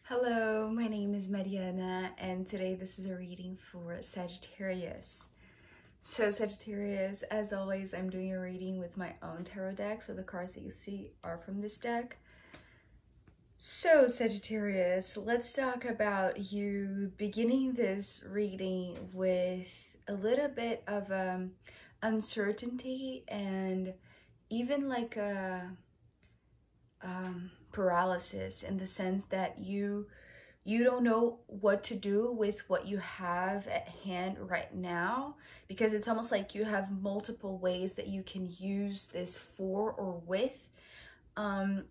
Hello, my name is Mariana, and today this is a reading for Sagittarius. So Sagittarius, as always, I'm doing a reading with my own tarot deck, so the cards that you see are from this deck. So Sagittarius, let's talk about you beginning this reading with a little bit of uncertainty and even like a paralysis, in the sense that you don't know what to do with what you have at hand right now, because it's almost like you have multiple ways that you can use this for or with.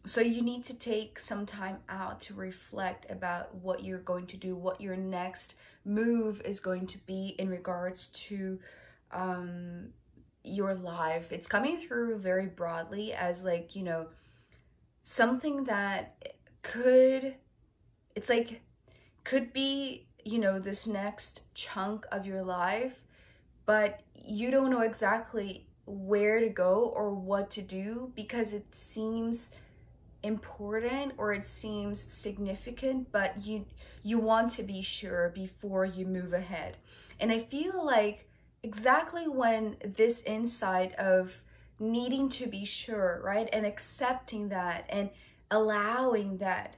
So you need to take some time out to reflect about what you're going to do, what your next move is going to be in regards to your life. It's coming through very broadly as, like, you know, something that could be, you know, this next chunk of your life, but you don't know exactly where to go or what to do because it seems important or it seems significant, but you want to be sure before you move ahead. And I feel like exactly when this insight of needing to be sure, right, and accepting that and allowing that,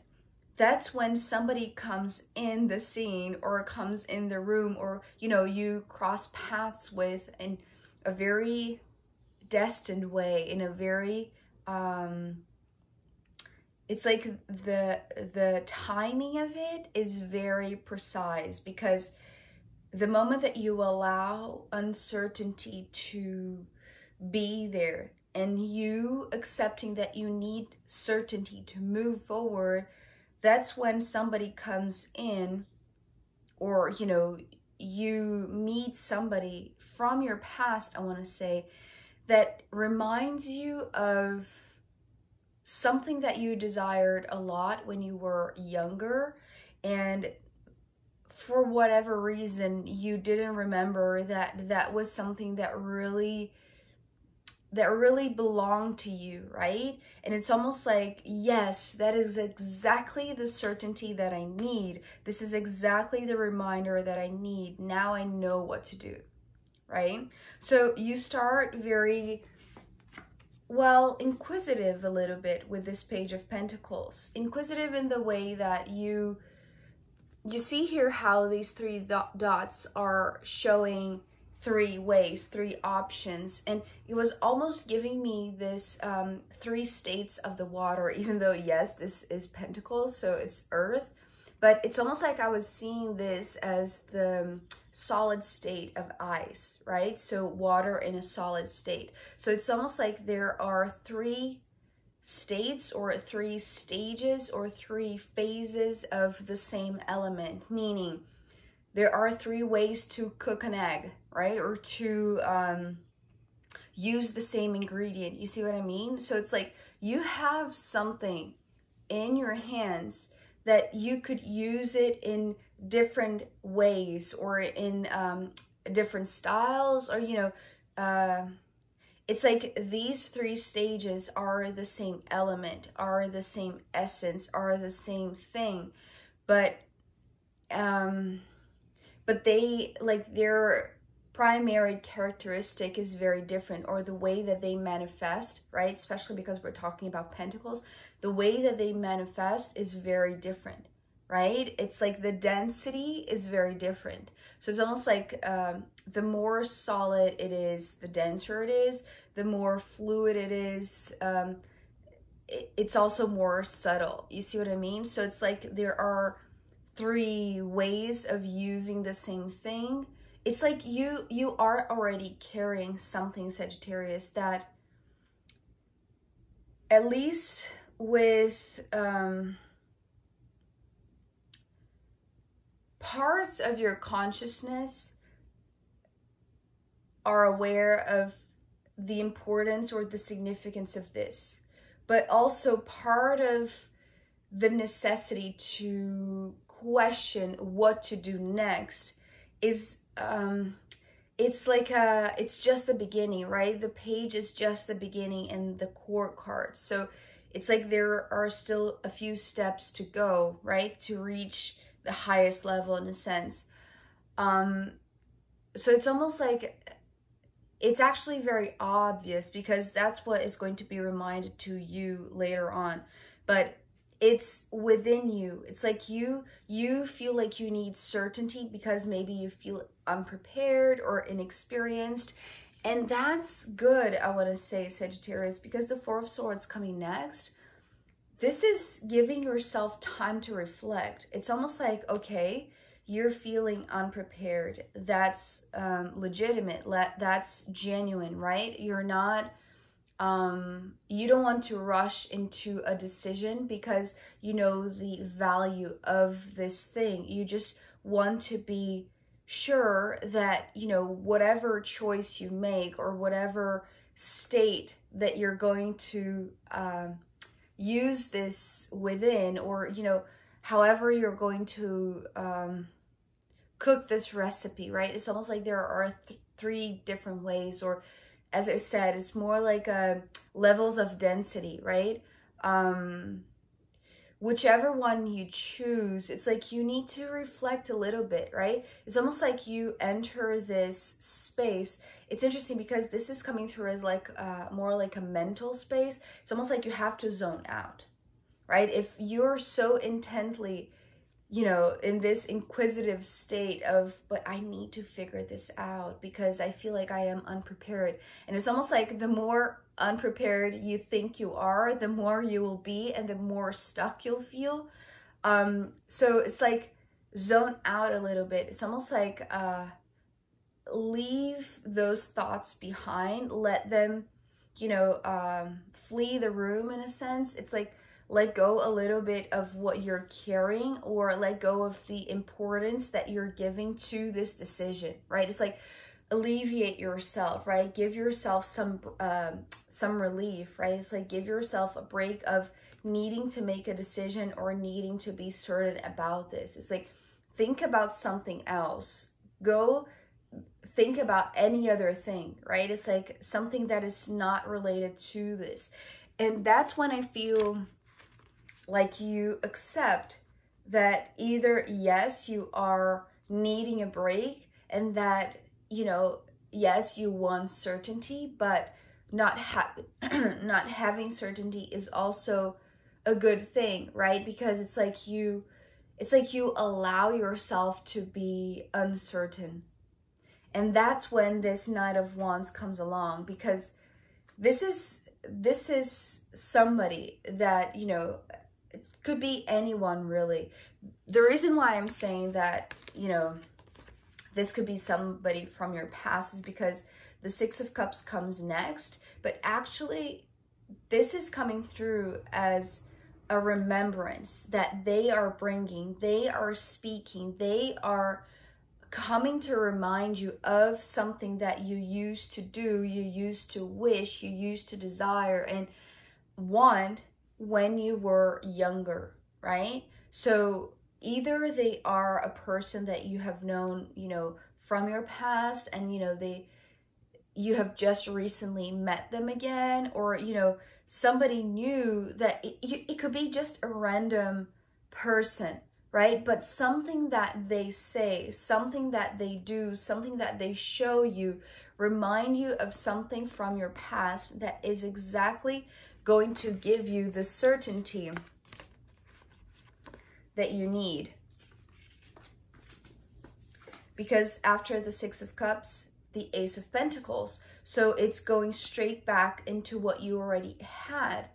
that's when somebody comes in the scene or comes in the room, or, you know, you cross paths with in a very destined way, in a very it's like the timing of it is very precise, because the moment that you allow uncertainty to be there and you accepting that you need certainty to move forward, that's when somebody comes in, or, you know, you meet somebody from your past, I want to say, that reminds you of something that you desired a lot when you were younger, and for whatever reason you didn't remember that that was something that really belonged to you, right? And it's almost like, yes, that is exactly the certainty that I need. This is exactly the reminder that I need. Now I know what to do, right? So you start very, well, inquisitive a little bit with this Page of Pentacles. Inquisitive in the way that you see here how these three dots are showing three ways, three options, and it was almost giving me this three states of the water, even though, yes, this is Pentacles, so it's earth, but it's almost like I was seeing this as the solid state of ice, right? So water in a solid state. So it's almost like there are three states or three stages or three phases of the same element, meaning there are three ways to cook an egg, right? Or to use the same ingredient. You see what I mean? So it's like you have something in your hands that you could use it in different ways or in different styles, or, you know, it's like these three stages are the same element, are the same essence, are the same thing, but they, like, their primary characteristic is very different, or the way that they manifest, right? Especially because we're talking about Pentacles, the way that they manifest is very different, right? It's like the density is very different. So it's almost like the more solid it is, the denser it is, the more fluid it is, it's also more subtle. You see what I mean? So it's like there are three ways of using the same thing. It's like you are already carrying something, Sagittarius, that at least with parts of your consciousness are aware of the importance or the significance of this, but also part of the necessity to question what to do next is it's like it's just the beginning, right? The page is just the beginning and the court card. So it's like there are still a few steps to go, right, to reach the highest level in a sense. So it's almost like it's actually very obvious, because that's what is going to be reminded to you later on. But it's within you. It's like you feel like you need certainty because maybe you feel unprepared or inexperienced. And that's good, I want to say, Sagittarius, because the Four of Swords coming next, this is giving yourself time to reflect. It's almost like, okay, you're feeling unprepared. That's legitimate. That's genuine, right? You're not, you don't want to rush into a decision because you know the value of this thing. You just want to be sure that, you know, whatever choice you make or whatever state that you're going to use this within, or, you know, however you're going to cook this recipe, right? It's almost like there are three different ways, or as I said, it's more like levels of density, right? Whichever one you choose, it's like you need to reflect a little bit, right? It's almost like you enter this space. It's interesting because this is coming through as like more like a mental space. It's almost like you have to zone out, right? If you're so intently, you know, in this inquisitive state of, but I need to figure this out because I feel like I am unprepared. And it's almost like the more unprepared you think you are, the more you will be and the more stuck you'll feel. So it's like zone out a little bit. It's almost like leave those thoughts behind, let them, you know, flee the room in a sense. It's like, let go a little bit of what you're carrying, or let go of the importance that you're giving to this decision, right? It's like alleviate yourself, right? Give yourself some relief, right? It's like give yourself a break of needing to make a decision or needing to be certain about this. It's like think about something else. Go think about any other thing, right? It's like something that is not related to this. And that's when I feel like you accept that either, yes, you are needing a break, and that, you know, yes, you want certainty, but not having certainty is also a good thing, right? Because it's like you allow yourself to be uncertain. And that's when this Knight of Wands comes along, because this is somebody that, you know, it could be anyone really. The reason why I'm saying that, you know, this could be somebody from your past is because the Six of Cups comes next, but actually this is coming through as a remembrance that they are bringing, they are speaking, they are coming to remind you of something that you used to do, you used to wish, you used to desire and want when you were younger, right? So either they are a person that you have known, you know, from your past, and, you know, you have just recently met them again, or, you know, somebody new that it could be just a random person, right? But something that they say, something that they do, something that they show you, remind you of something from your past that is exactly going to give you the certainty that you need. Because after the Six of Cups, the Ace of Pentacles. So it's going straight back into what you already had.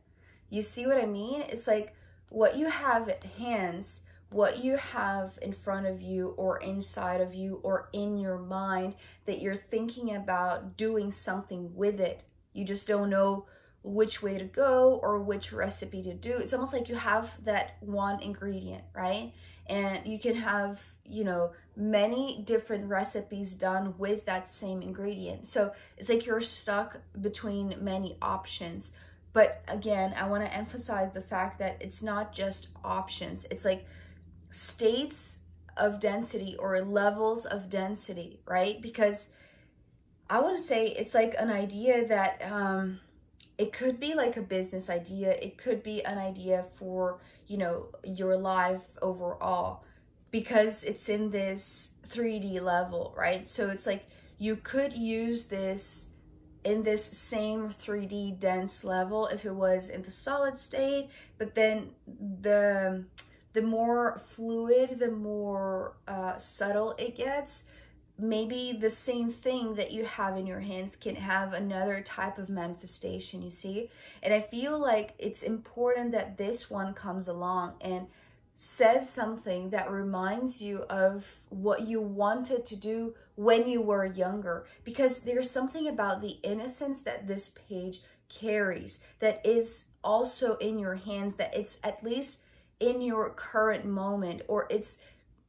You see what I mean? It's like what you have at hands, what you have in front of you or inside of you or in your mind that you're thinking about doing something with it. You just don't know which way to go or which recipe to do. It's almost like you have that one ingredient, right? And you can have, you know, many different recipes done with that same ingredient. So it's like you're stuck between many options. But again, I want to emphasize the fact that it's not just options. It's like states of density or levels of density, right? Because I want to say it's like an idea that it could be like a business idea. It could be an idea for, you know, your life overall, because it's in this 3D level, right? So it's like you could use this in this same 3D dense level if it was in the solid state, but then the more fluid, the more subtle it gets, maybe the same thing that you have in your hands can have another type of manifestation, you see? And I feel like it's important that this one comes along and says something that reminds you of what you wanted to do when you were younger, because there's something about the innocence that this page carries that is also in your hands, that it's at least in your current moment, or it's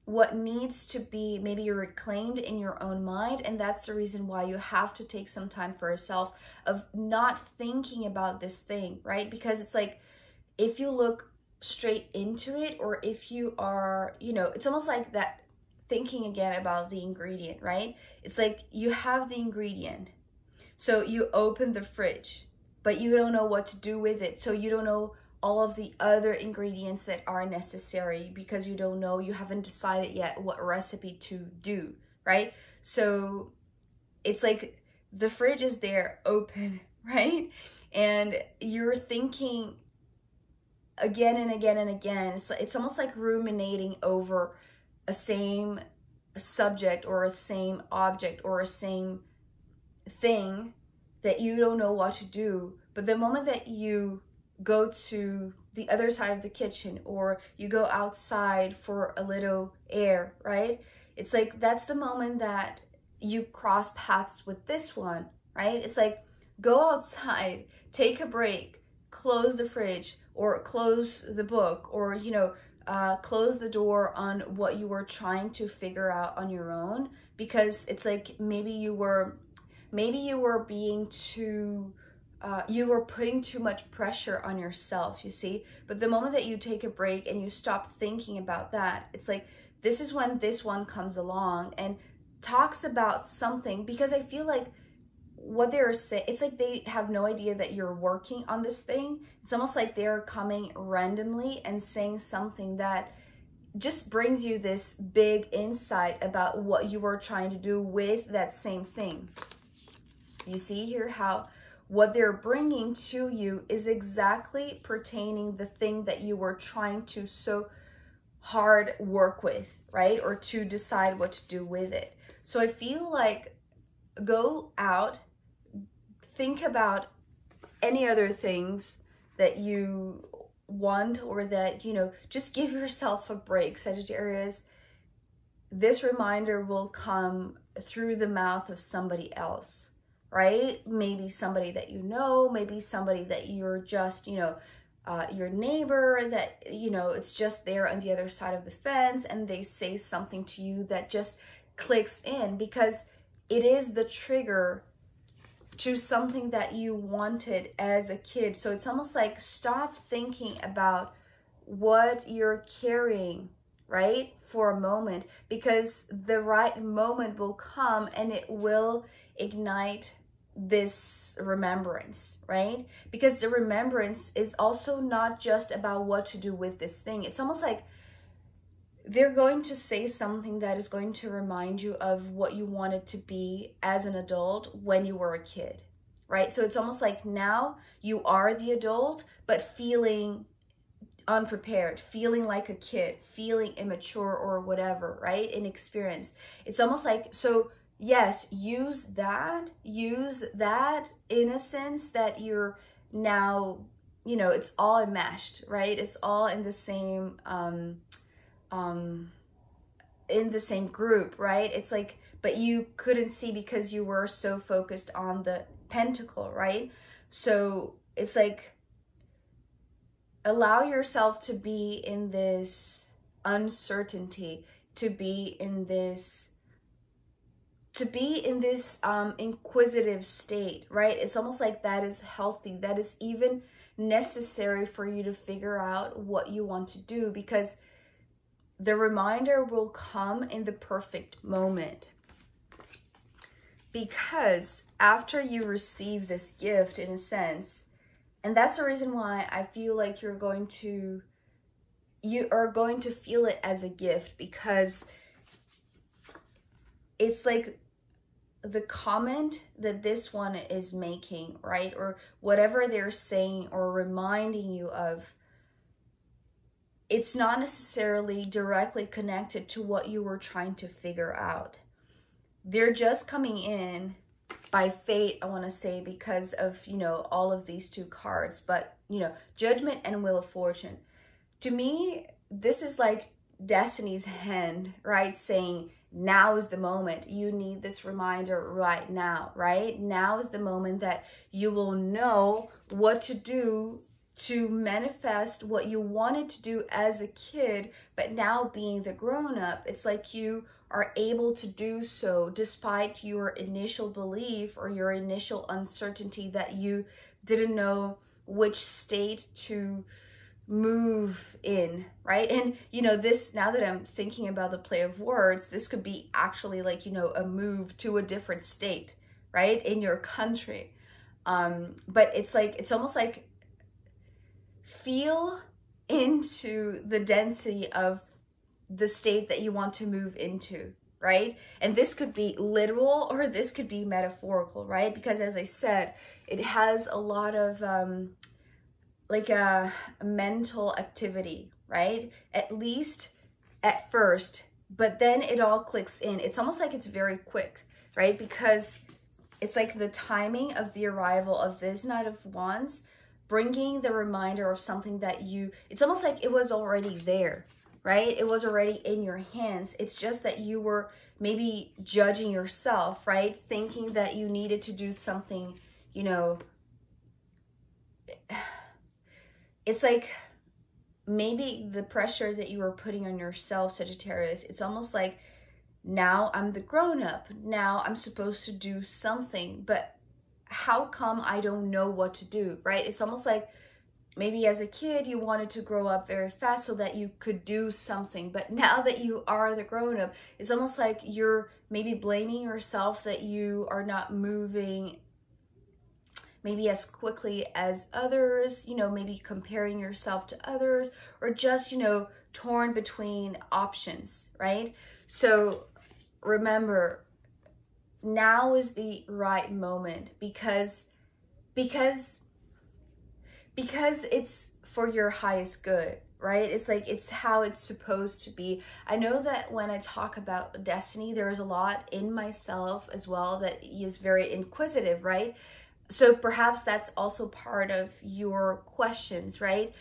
what needs to be maybe reclaimed in your own mind. And that's the reason why you have to take some time for yourself of not thinking about this thing, right? Because it's like, if you look straight into it, or if you are, you know, it's almost like that, thinking again about the ingredient, right? It's like you have the ingredient, so you open the fridge, but you don't know what to do with it. So you don't know all of the other ingredients that are necessary, because you don't know, you haven't decided yet what recipe to do, right? So it's like the fridge is there open, right? And you're thinking again and again and again. It's almost like ruminating over a same subject or a same object or a same thing that you don't know what to do. But the moment that you go to the other side of the kitchen, or you go outside for a little air, right? It's like, that's the moment that you cross paths with this one, right? It's like, go outside, take a break, close the fridge, or close the book, or, you know, close the door on what you were trying to figure out on your own, because it's like maybe you were being too you were putting too much pressure on yourself, you see? But the moment that you take a break and you stop thinking about that, it's like, this is when this one comes along and talks about something, because I feel like what they're saying, it's like they have no idea that you're working on this thing. It's almost like they're coming randomly and saying something that just brings you this big insight about what you were trying to do with that same thing. You see here how what they're bringing to you is exactly pertaining the thing that you were trying to so hard work with, right? Or to decide what to do with it. So I feel like, go out, think about any other things that you want, or that, you know, just give yourself a break, Sagittarius. This reminder will come through the mouth of somebody else, right? Maybe somebody that you know, maybe somebody that you're just, you know, your neighbor, that, you know, it's just there on the other side of the fence, and they say something to you that just clicks in, because it is the trigger to something that you wanted as a kid. So it's almost like, stop thinking about what you're carrying, right, for a moment, because the right moment will come and it will ignite this remembrance, right? Because the remembrance is also not just about what to do with this thing. It's almost like they're going to say something that is going to remind you of what you wanted to be as an adult when you were a kid, right? So it's almost like now you are the adult, but feeling unprepared, feeling like a kid, feeling immature or whatever, right? Inexperienced. It's almost like, so yes, use that innocence that you're now, you know, it's all enmeshed, right? It's all in the same group, right? It's like, but you couldn't see because you were so focused on the pentacle, right? So it's like, allow yourself to be in this uncertainty, to be in this inquisitive state, right? It's almost like that is healthy. That is even necessary for you to figure out what you want to do, because the reminder will come in the perfect moment. Because after you receive this gift, in a sense, And that's the reason why I feel like you are going to feel it as a gift, because it's like the comment that this one is making, right? Or whatever they're saying or reminding you of, it's not necessarily directly connected to what you were trying to figure out. They're just coming in by fate, I want to say, because of, you know, all of these two cards. But, you know, Judgment and Wheel of Fortune. To me, this is like Destiny's hand, right? Saying, now is the moment. You need this reminder right now, right? Now is the moment that you will know what to do to manifest what you wanted to do as a kid, but now being the grown-up, it's like you are able to do so despite your initial belief or your initial uncertainty that you didn't know which state to move in, right? And, you know, this, now that I'm thinking about the play of words, this could be actually like, you know, a move to a different state, right? In your country. But it's like, it's almost like, feel into the density of the state that you want to move into, right? And this could be literal or this could be metaphorical, right? Because as I said, it has a lot of like a mental activity, right? At least at first, but then it all clicks in. It's almost like it's very quick, right? Because it's like the timing of the arrival of this Knight of Wands, bringing the reminder of something that you, it's almost like it was already there, right? It was already in your hands. It's just that you were maybe judging yourself, right? Thinking that you needed to do something, you know, it's like maybe the pressure that you were putting on yourself, Sagittarius, it's almost like, now I'm the grown-up. Now I'm supposed to do something, but how come I don't know what to do, right? It's almost like maybe as a kid you wanted to grow up very fast so that you could do something, but now that you are the grown-up, it's almost like you're maybe blaming yourself that you are not moving maybe as quickly as others, you know, maybe comparing yourself to others, or just, you know, torn between options, right? So remember, now is the right moment, because it's for your highest good, right? It's like, it's how it's supposed to be. I know that when I talk about destiny, there's a lot in myself as well that is very inquisitive, right? So perhaps that's also part of your questions, right?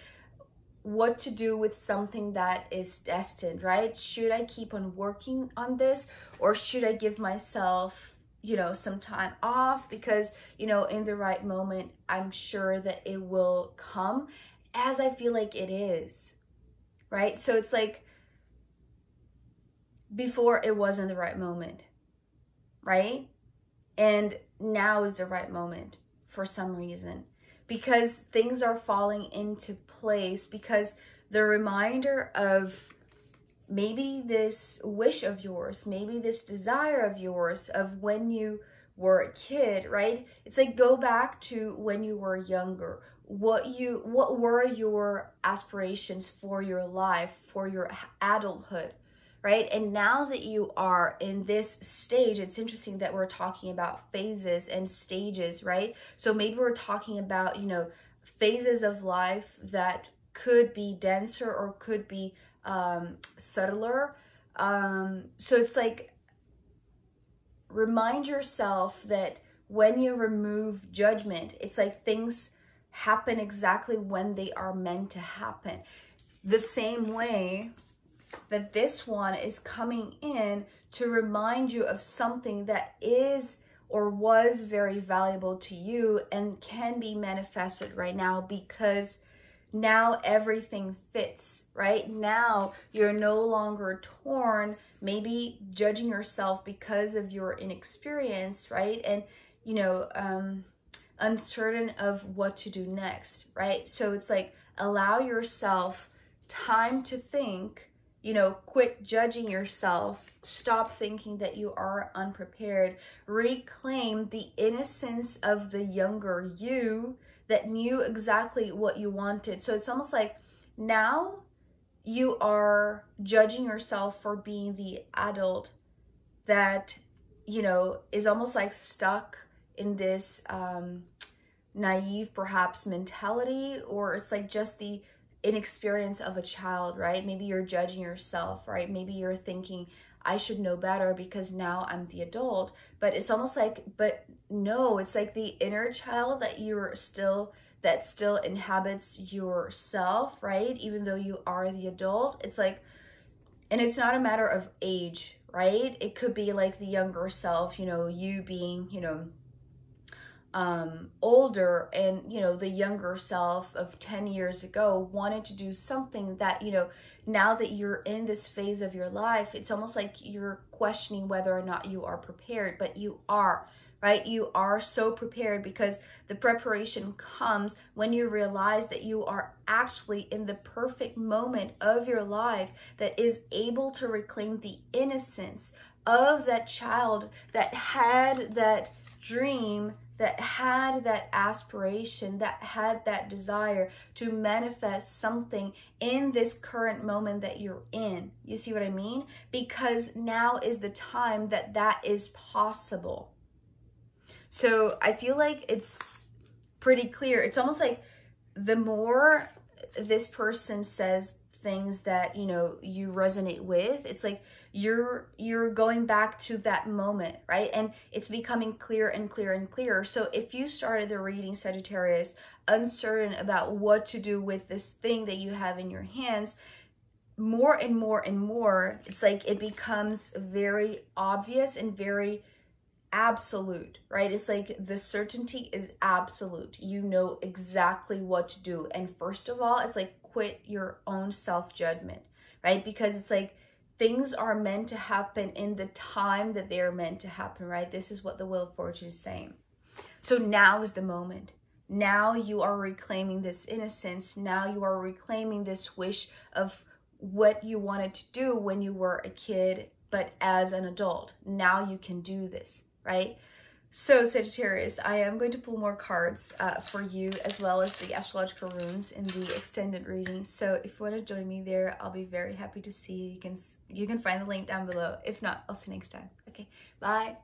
What to do with something that is destined, right? Should I keep on working on this, or should I give myself, you know, some time off? Because, you know, in the right moment, I'm sure that it will come, as I feel like it is, right? So it's like, before it wasn't the right moment, right? And now is the right moment for some reason, because things are falling into place, because the reminder of maybe this wish of yours, maybe this desire of yours of when you were a kid, right? It's like, go back to when you were younger. What were your aspirations for your life, for your adulthood, right? And now that you are in this stage, it's interesting that we're talking about phases and stages, right? So maybe we're talking about, you know, phases of life that could be denser or could be subtler. So it's like, remind yourself that when you remove judgment, it's like things happen exactly when they are meant to happen. The same way that this one is coming in to remind you of something that is or was very valuable to you and can be manifested right now, because now everything fits, right? Now you're no longer torn, maybe judging yourself because of your inexperience, right? And, you know, uncertain of what to do next, right? So it's like, allow yourself time to think, you know, quit judging yourself, stop thinking that you are unprepared, reclaim the innocence of the younger you that knew exactly what you wanted. So it's almost like now you are judging yourself for being the adult that, you know, is almost like stuck in this naive perhaps mentality, or it's like just the inexperience of a child, right? Maybe you're judging yourself, right? Maybe you're thinking, I should know better because now I'm the adult. But it's almost like, but no, it's like the inner child that that still inhabits yourself, right? Even though you are the adult. It's like, and it's not a matter of age, right? It could be like the younger self, you know, you being, you know, older, and, you know, the younger self of 10 years ago wanted to do something that, you know, now that you're in this phase of your life, it's almost like you're questioning whether or not you are prepared, but you are, right? You are so prepared, because the preparation comes when you realize that you are actually in the perfect moment of your life that is able to reclaim the innocence of that child that had that dream, that had that aspiration, that had that desire to manifest something in this current moment that you're in. You see what I mean? Because now is the time that that is possible. So I feel like it's pretty clear. It's almost like the more this person says things that, you know, you resonate with, it's like you're going back to that moment, right? And it's becoming clear and clear and clearer. So if you started the reading, Sagittarius, uncertain about what to do with this thing that you have in your hands, more and more and more, it's like it becomes very obvious and very absolute, right? It's like the certainty is absolute. You know exactly what to do. And first of all, it's like quit your own self-judgment, right? Because it's like things are meant to happen in the time that they're meant to happen, right? This is what the Wheel of Fortune is saying. So now is the moment. Now you are reclaiming this innocence. Now you are reclaiming this wish of what you wanted to do when you were a kid, but as an adult. Now you can do this, right? So Sagittarius, I am going to pull more cards for you, as well as the astrological runes in the extended reading. So if you want to join me there, I'll be very happy to see you. You can find the link down below. If not, I'll see you next time. Okay, bye.